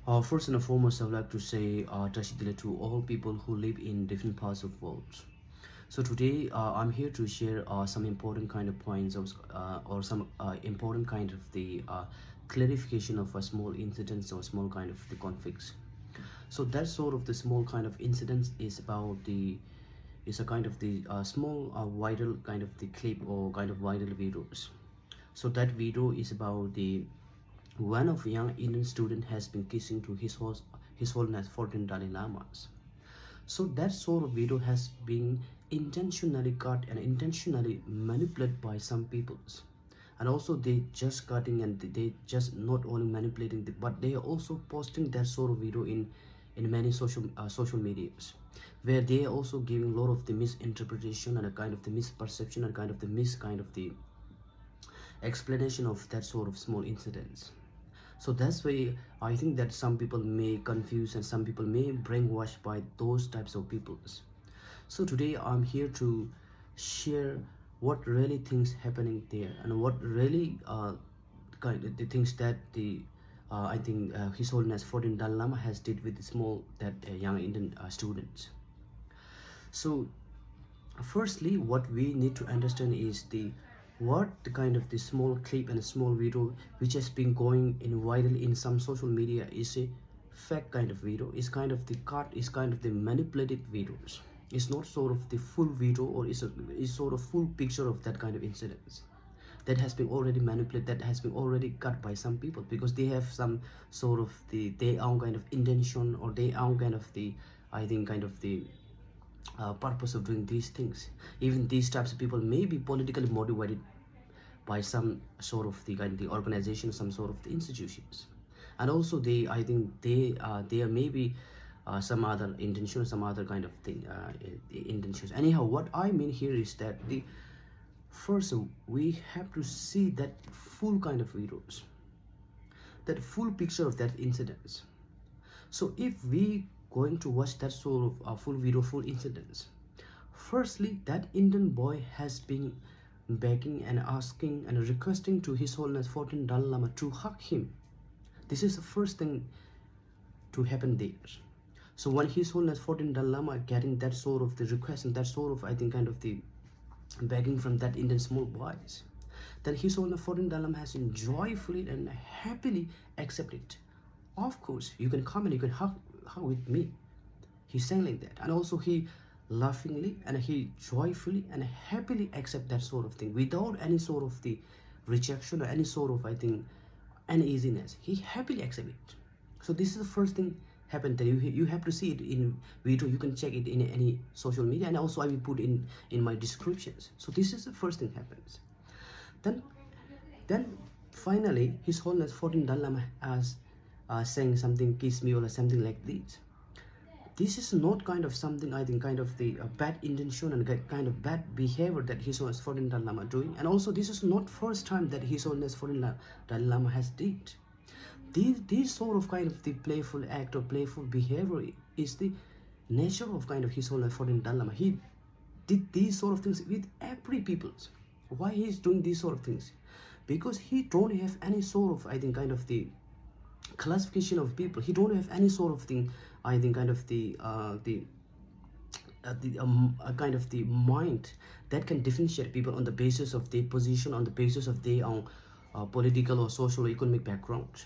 First and foremost, I would like to say Tashidila to all people who live in different parts of the world. So today I'm here to share some important kind of points or some important kind of the clarification of a small incidents or small kind of the conflicts. So that sort of the small kind of incidents is a kind of the small viral kind of the clip or kind of viral videos. So that video is about the one of young Indian student has been kissing to his Holiness 14 Dalai Lamas. So that sort of video has been intentionally cut and intentionally manipulated by some peoples. And also they just cutting and they just not only manipulating but they are also posting that sort of video in many social medias, where they are also giving a lot of the misinterpretation and a kind of the misperception and kind of the kind of the explanation of that sort of small incidents. So that's why I think that some people may confuse and some people may brainwashed by those types of peoples. So today I'm here to share what really things happening there and what really kind of the things that the I think His Holiness 14 Dalai Lama has did with the small that young Indian students. So firstly, what we need to understand is what the kind of the small clip and a small video which has been going in viral in some social media is a fake kind of video, is kind of the cut, is kind of the manipulated videos. It's not sort of the full video or is sort of full picture of that kind of incidents that has been already manipulated, that has been already cut by some people because they have some sort of their own kind of intention or their own kind of the I think kind of the purpose of doing these things. Even these types of people may be politically motivated by some sort of the kind of the organization, some sort of the institutions, and also they I think they are maybe some other intention, some other kind of thing intentions. Anyhow, what I mean here is that the first we have to see that full kind of videos, that full picture of that incidents. So if we going to watch that sort of full video, full incidents, firstly that Indian boy has been begging and asking and requesting to His Holiness 14 Dalai Lama to hug him. This is the first thing to happen there. So when His Holiness 14 Dalai Lama getting that sort of the request and that sort of I think kind of the begging from that Indian small boys, then His Holiness 14 Dalai Lama has joyfully and happily accepted. Of course, you can come and you can hug with me. He's saying like that, and also he laughingly and he joyfully and happily accept that sort of thing without any sort of the rejection or any sort of I think uneasiness. He happily accept it. So this is the first thing happened that you have to see it in video. You can check it in any social media, and also I will put in my descriptions. So this is the first thing happens. Then finally His Holiness 14 Dalai Lama as saying something, kiss me or something like this. This is not kind of something I think kind of the bad intention and kind of bad behavior that His Holiness 14 Dalai Lama doing. And also this is not first time that His Holiness 14 Dalai Lama has did. These sort of kind of the playful act or playful behavior is the nature of kind of His Holiness 14 Dalai Lama. He did these sort of things with every peoples. Why he is doing these sort of things? Because he don't have any sort of I think kind of the classification of people. He don't have any sort of thing I think kind of the kind of the mind that can differentiate people on the basis of their position, on the basis of their own political or social or economic background.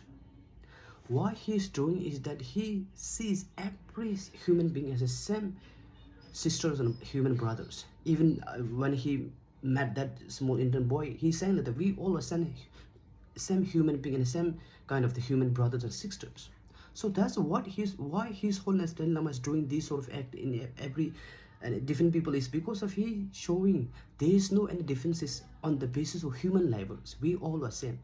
What he is doing is that he sees every human being as the same sisters and human brothers. Even when he met that small Indian boy, he's saying that we all are same human being and the same kind of the human brothers and sisters. So that's why His Holiness Dalai Lama is doing this sort of act in every and different people, is because of he showing there is no any differences on the basis of human levels. We all are same.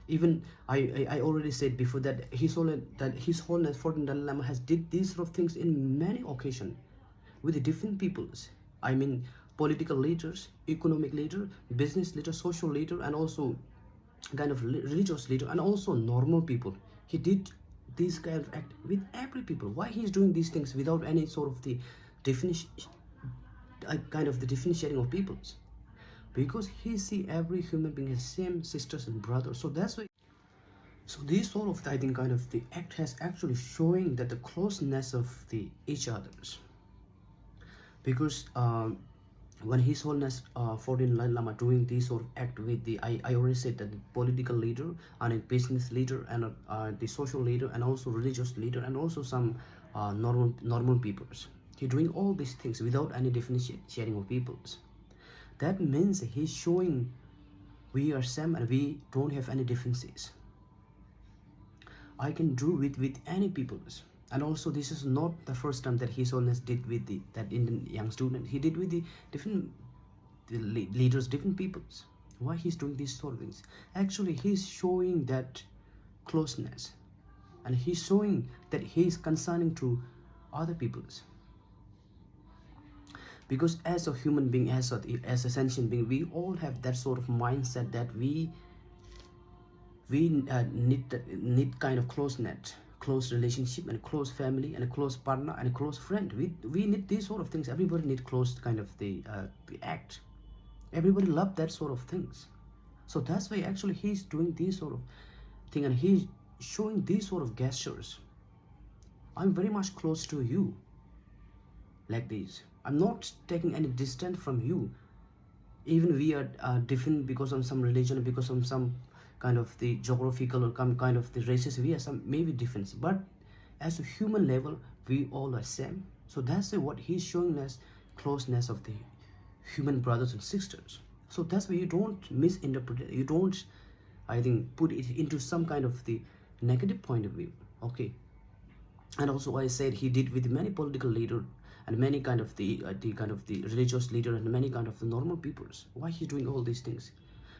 Even I already said before that His Holiness 14 Dalai Lama has did these sort of things in many occasions with the different peoples. I mean political leaders, economic leader, business leader, social leader, and also kind of religious leader, and also normal people. He did this kind of act with every people. Why he is doing these things without any sort of the definition, kind of the differentiating of peoples? Because he see every human being as same sisters and brothers. So that's why So this sort of, I think, kind of the act has actually showing that the closeness of the each others, because when His Holiness 14 Dalai Lama doing this sort of act with the, I already said that the political leader and a business leader and the social leader and also religious leader and also some normal peoples. He doing all these things without any differentiating of peoples. That means he's showing we are same and we don't have any differences. I can do with any peoples. And also this is not the first time that His Holiness did with that Indian young student. He did with the different leaders, different peoples. Why he's doing these sort of things? Actually, he's showing that closeness, and he's showing that he's concerning to other peoples. Because as a human being, as a sentient being, we all have that sort of mindset that we need kind of close relationship and close family and a close partner and a close friend. We need these sort of things. Everybody need close kind of the act. Everybody love that sort of things. So that's why actually he's doing this sort of thing, and he's showing these sort of gestures. I'm very much close to you, like this. I'm not taking any distance from you. Even we are different because of some religion, because of some kind of the geographical or kind of the races, we have some maybe difference, but as a human level we all are same. So that's what he's showing us, closeness of the human brothers and sisters. So that's why you don't misinterpret it, you don't, I think, put it into some kind of the negative point of view. Okay. And also I said he did with many political leaders and many kind of the kind of the religious leader and many kind of the normal peoples. Why he doing all these things?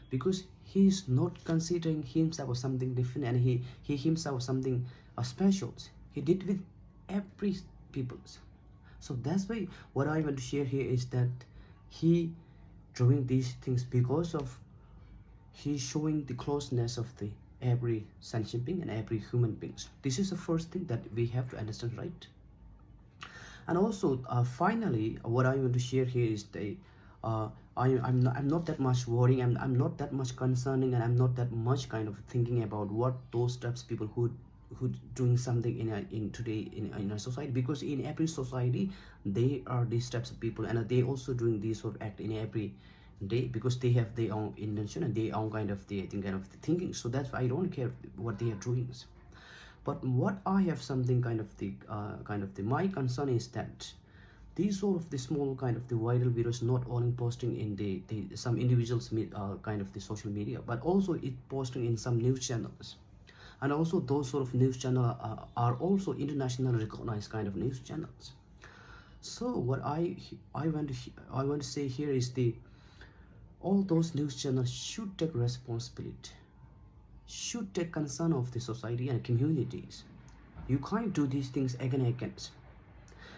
Because he's not considering himself as something different, and he himself something special. He did with every peoples. So that's why what I want to share here is that he doing these things because of he's showing the closeness of the every sentient being and every human beings. This is the first thing that we have to understand, right? And also finally what I want to share here is the I'm not that much worrying, I'm not that much concerning, and I'm not that much kind of thinking about what those types of people who doing something in today in a society, because in every society they are these types of people, and they also doing this sort of act in every day because they have their own intention and their own kind of the kind of the thinking. So that's why I don't care what they are doing. But what I have something kind of the my concern is that these sort of the small kind of the viral videos not only posting in the some individuals kind of the social media, but also it posting in some news channels, and also those sort of news channel are also international recognized kind of news channels. So what I want to say here is the all those news channels should take responsibility, should take concern of the society and communities. You can't do these things again and again,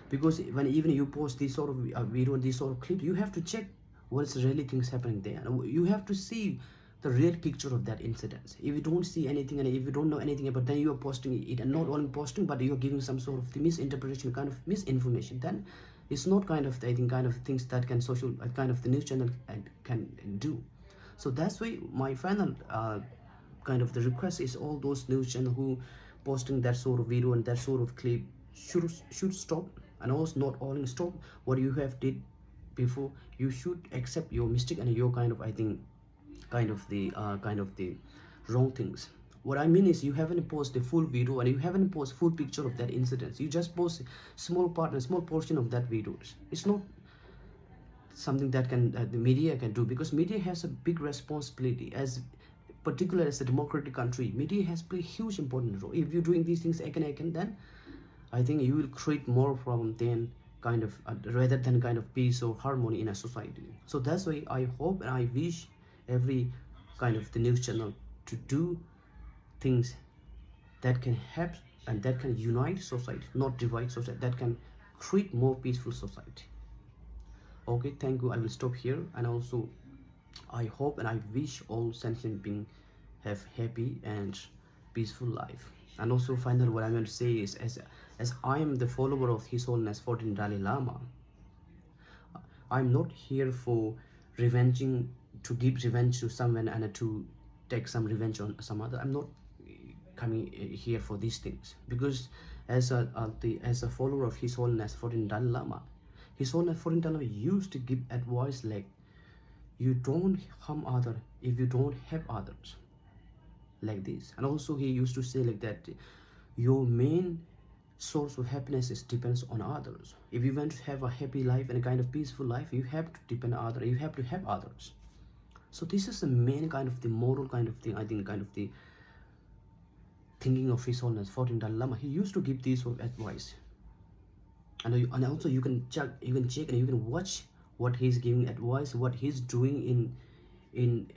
because when even you post this sort of video, this sort of clip, you have to check what's really things happening there, and you have to see the real picture of that incident. If you don't see anything and if you don't know anything about, then you are posting it, and not only posting but you're giving some sort of the misinterpretation, kind of misinformation, then it's not kind of I think kind of things that can social kind of the news channel can do. So that's why my final kind of the request is all those news channel who posting that sort of video and that sort of clip should stop, and also not only stop what you have did before, you should accept your mistake and your kind of I think kind of the wrong things. What I mean is you haven't posted the full video and you haven't posted full picture of that incident. You just post small part and small portion of that videos. It's not something that can the media can do, because media has a big responsibility, as particularly as a democratic country. Media has played a huge important role. If you're doing these things again, then I think you will create more problem than kind of rather than kind of peace or harmony in a society. So that's why I hope and I wish every kind of the news channel to do things that can help and that can unite society, not divide society, that can create more peaceful society. Okay, thank you. I will stop here, and also I hope and I wish all sentient beings have happy and peaceful life. And also finally what I'm going to say is, as I am the follower of His Holiness 14 Dalai Lama, I'm not here for revenging, to give revenge to someone and to take some revenge on some other. I'm not coming here for these things, because as a follower of His Holiness 14 Dalai Lama, His Holiness 14 Dalai Lama used to give advice like, you don't harm others if you don't help others, like this. And also he used to say like that, your main source of happiness is depends on others. If you want to have a happy life and a kind of peaceful life, you have to depend on others, you have to help others. So this is the main kind of the moral kind of thing, I think, kind of the thinking of His Holiness 14 Dalai Lama. He used to give these sort of advice, and also you can check and you can watch what he's giving advice, what he's doing in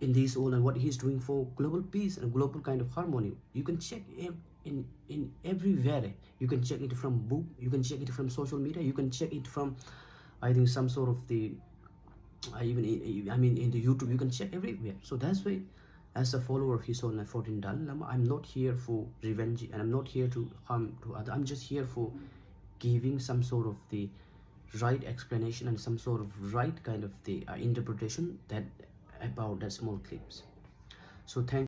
this all, and what he's doing for global peace and global kind of harmony. You can check in everywhere. You can check it from book, you can check it from social media, you can check it from, I think, some sort of the even in the YouTube, you can check everywhere. So that's why, as a follower of His Holiness 14 Dalai Lama, I'm not here for revenge, and I'm not here to harm to others. I'm just here for giving some sort of the right explanation and some sort of right kind of the interpretation that about that small clips. So thank